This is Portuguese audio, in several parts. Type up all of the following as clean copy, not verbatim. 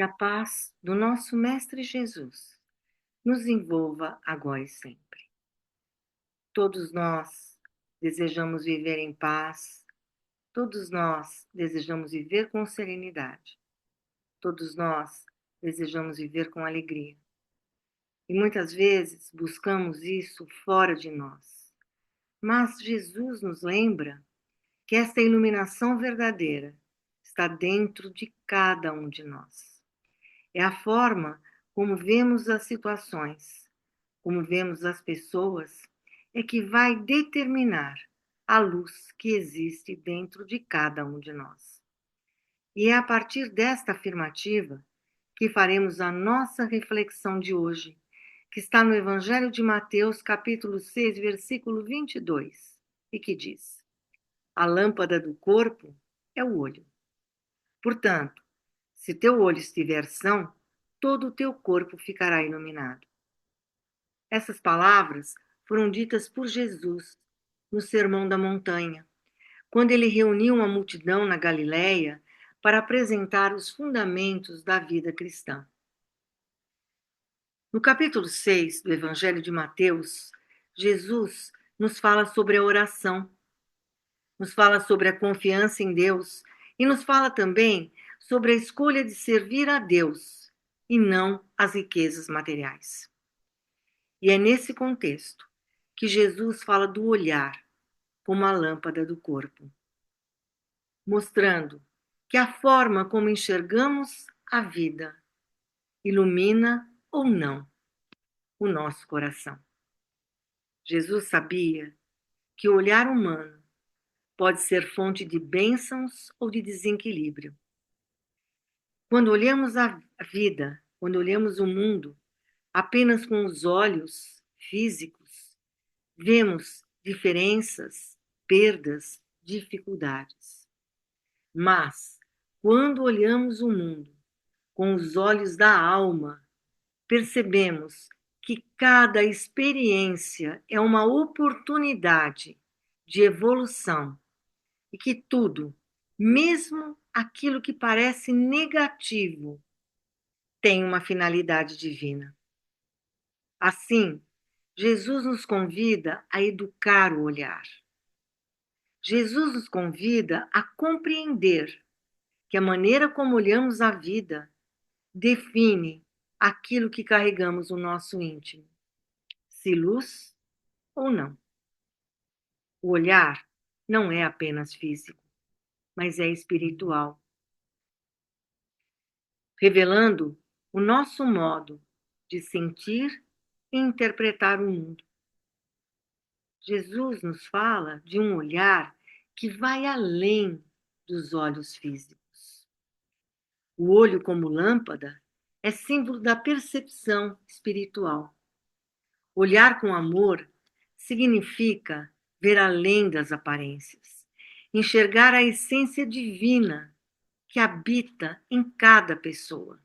a paz do nosso Mestre Jesus nos envolva agora e sempre. Todos nós desejamos viver em paz, todos nós desejamos viver com serenidade, todos nós desejamos viver com alegria. E muitas vezes buscamos isso fora de nós. Mas Jesus nos lembra que esta iluminação verdadeira está dentro de cada um de nós. É a forma como vemos as situações, como vemos as pessoas, é que vai determinar a luz que existe dentro de cada um de nós. E é a partir desta afirmativa que faremos a nossa reflexão de hoje, que está no Evangelho de Mateus, capítulo 6, versículo 22, e que diz: a lâmpada do corpo é o olho. Portanto, se teu olho estiver são, todo o teu corpo ficará iluminado. Essas palavras foram ditas por Jesus no Sermão da Montanha, quando ele reuniu uma multidão na Galileia para apresentar os fundamentos da vida cristã. No capítulo 6 do Evangelho de Mateus, Jesus nos fala sobre a oração, nos fala sobre a confiança em Deus e nos fala também sobre a escolha de servir a Deus e não as riquezas materiais. E é nesse contexto que Jesus fala do olhar como a lâmpada do corpo, mostrando que a forma como enxergamos a vida ilumina ou não o nosso coração. Jesus sabia que o olhar humano pode ser fonte de bênçãos ou de desequilíbrio. Quando olhamos a vida, quando olhamos o mundo apenas com os olhos físicos, vemos diferenças, perdas, dificuldades. Mas, quando olhamos o mundo com os olhos da alma, percebemos que cada experiência é uma oportunidade de evolução e que tudo, mesmo aquilo que parece negativo, tem uma finalidade divina. Assim, Jesus nos convida a educar o olhar. Jesus nos convida a compreender que a maneira como olhamos a vida define aquilo que carregamos no nosso íntimo, se luz ou não. O olhar não é apenas físico, mas é espiritual, revelando o nosso modo de sentir e interpretar o mundo. Jesus nos fala de um olhar que vai além dos olhos físicos. O olho como lâmpada é símbolo da percepção espiritual. Olhar com amor significa ver além das aparências, enxergar a essência divina que habita em cada pessoa.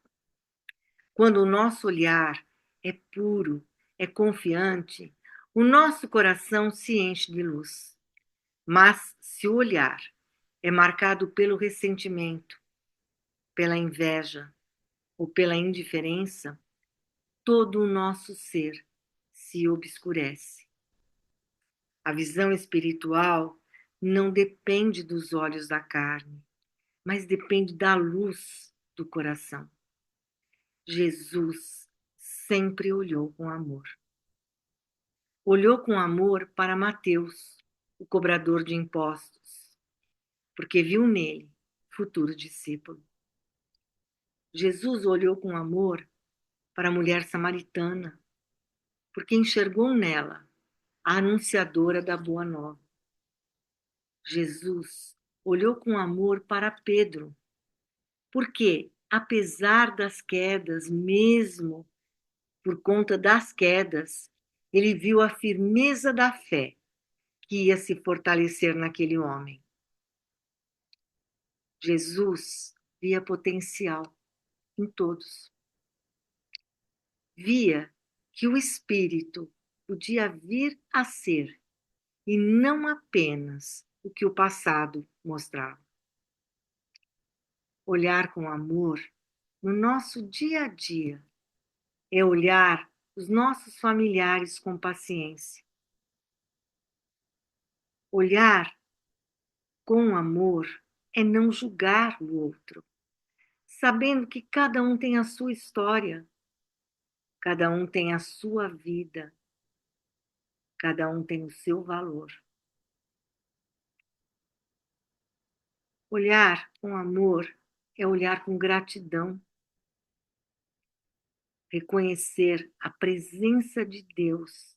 Quando o nosso olhar é puro, é confiante, o nosso coração se enche de luz. Mas se o olhar é marcado pelo ressentimento, pela inveja ou pela indiferença, todo o nosso ser se obscurece. A visão espiritual não depende dos olhos da carne, mas depende da luz do coração. Jesus sempre olhou com amor. Olhou com amor para Mateus, o cobrador de impostos, porque viu nele futuro discípulo. Jesus olhou com amor para a mulher samaritana, porque enxergou nela a anunciadora da Boa Nova. Jesus olhou com amor para Pedro, porque, apesar das quedas, mesmo por conta das quedas, ele viu a firmeza da fé que ia se fortalecer naquele homem. Jesus via potencial em todos. Via que o Espírito podia vir a ser e não apenas o que o passado mostrava. Olhar com amor no nosso dia a dia, é olhar os nossos familiares com paciência. Olhar com amor é não julgar o outro, sabendo que cada um tem a sua história, cada um tem a sua vida, cada um tem o seu valor. Olhar com amor é olhar com gratidão, reconhecer a presença de Deus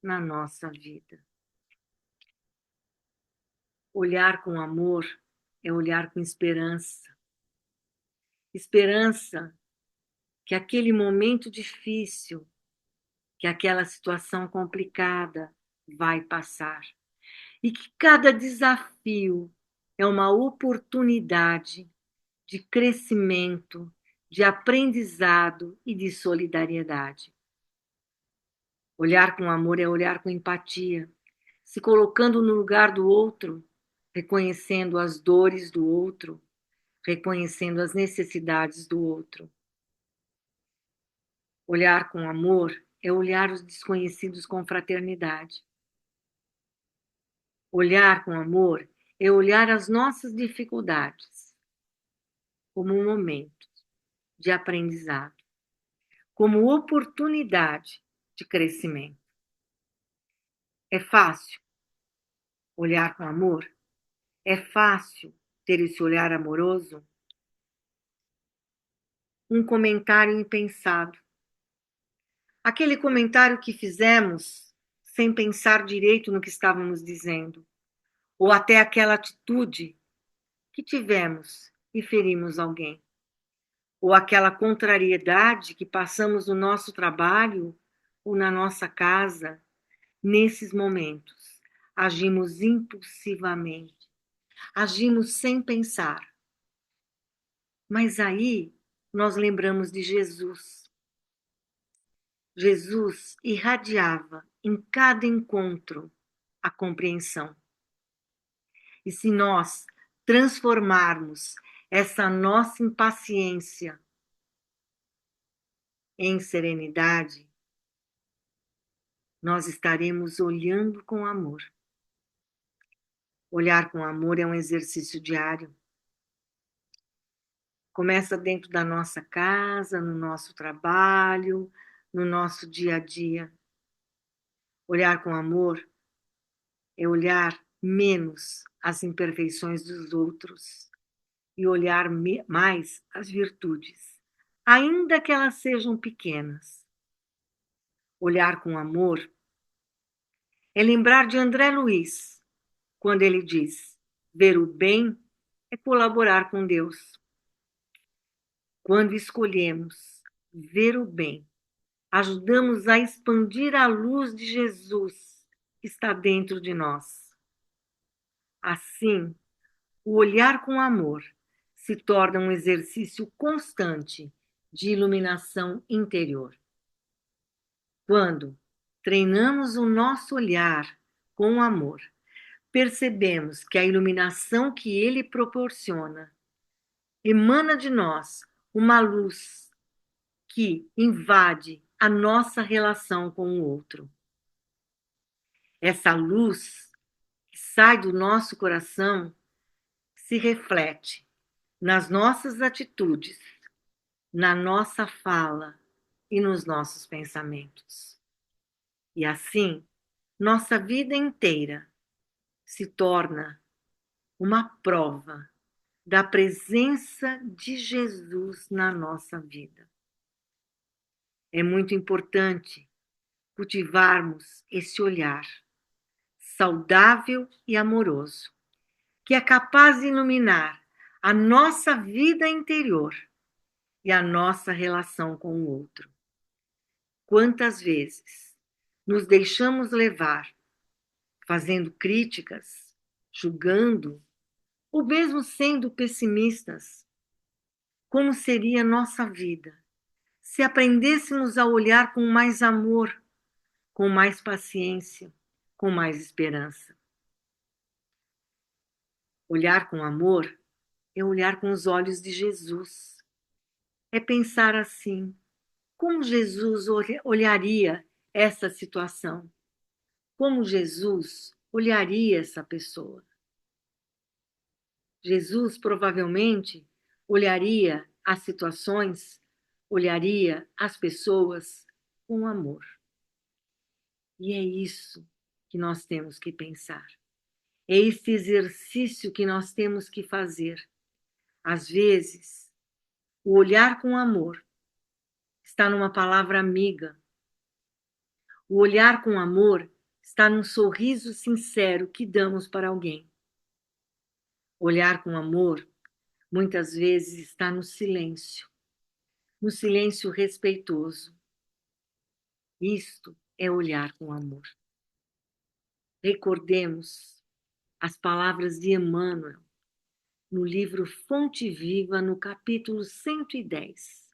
na nossa vida. Olhar com amor é olhar com esperança. Esperança que aquele momento difícil, que aquela situação complicada vai passar. E que cada desafio é uma oportunidade de crescimento, de aprendizado e de solidariedade. Olhar com amor é olhar com empatia, se colocando no lugar do outro, reconhecendo as dores do outro, reconhecendo as necessidades do outro. Olhar com amor é olhar os desconhecidos com fraternidade. Olhar com amor é olhar as nossas dificuldades como um momento de aprendizado, como oportunidade de crescimento. É fácil olhar com amor? É fácil ter esse olhar amoroso? Um comentário impensado. Aquele comentário que fizemos sem pensar direito no que estávamos dizendo, ou até aquela atitude que tivemos e ferimos alguém, ou aquela contrariedade que passamos no nosso trabalho ou na nossa casa. Nesses momentos, agimos impulsivamente, agimos sem pensar. Mas aí nós lembramos de Jesus. Jesus irradiava em cada encontro a compreensão. E se nós transformarmos essa nossa impaciência em serenidade, nós estaremos olhando com amor. Olhar com amor é um exercício diário. Começa dentro da nossa casa, no nosso trabalho, no nosso dia a dia. Olhar com amor é olhar menos as imperfeições dos outros e olhar mais as virtudes, ainda que elas sejam pequenas. Olhar com amor é lembrar de André Luiz, quando ele diz: ver o bem é colaborar com Deus. Quando escolhemos ver o bem, ajudamos a expandir a luz de Jesus que está dentro de nós. Assim, o olhar com amor se torna um exercício constante de iluminação interior. Quando treinamos o nosso olhar com amor, percebemos que a iluminação que ele proporciona emana de nós uma luz que invade a nossa relação com o outro. Essa luz que sai do nosso coração se reflete nas nossas atitudes, na nossa fala e nos nossos pensamentos. E assim, nossa vida inteira se torna uma prova da presença de Jesus na nossa vida. É muito importante cultivarmos esse olhar saudável e amoroso, que é capaz de iluminar a nossa vida interior e a nossa relação com o outro. Quantas vezes nos deixamos levar, fazendo críticas, julgando, ou mesmo sendo pessimistas? Como seria nossa vida se aprendêssemos a olhar com mais amor, com mais paciência, com mais esperança? Olhar com amor é olhar com os olhos de Jesus. é pensar assim: como Jesus olharia essa situação? Como Jesus olharia essa pessoa? Jesus provavelmente olharia as situações, olharia as pessoas com amor. E é isso que nós temos que pensar. É esse exercício que nós temos que fazer. Às vezes, o olhar com amor está numa palavra amiga. O olhar com amor está num sorriso sincero que damos para alguém. Olhar com amor muitas vezes está no silêncio respeitoso. Isto é olhar com amor. Recordemos as palavras de Emmanuel no livro Fonte Viva, no capítulo 110,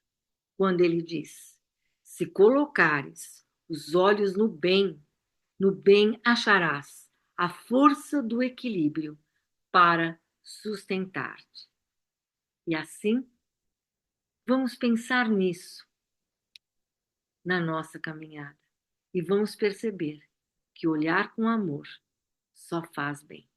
quando ele diz: se colocares os olhos no bem acharás a força do equilíbrio para sustentar-te. E assim, vamos pensar nisso na nossa caminhada e vamos perceber que olhar com amor só faz bem.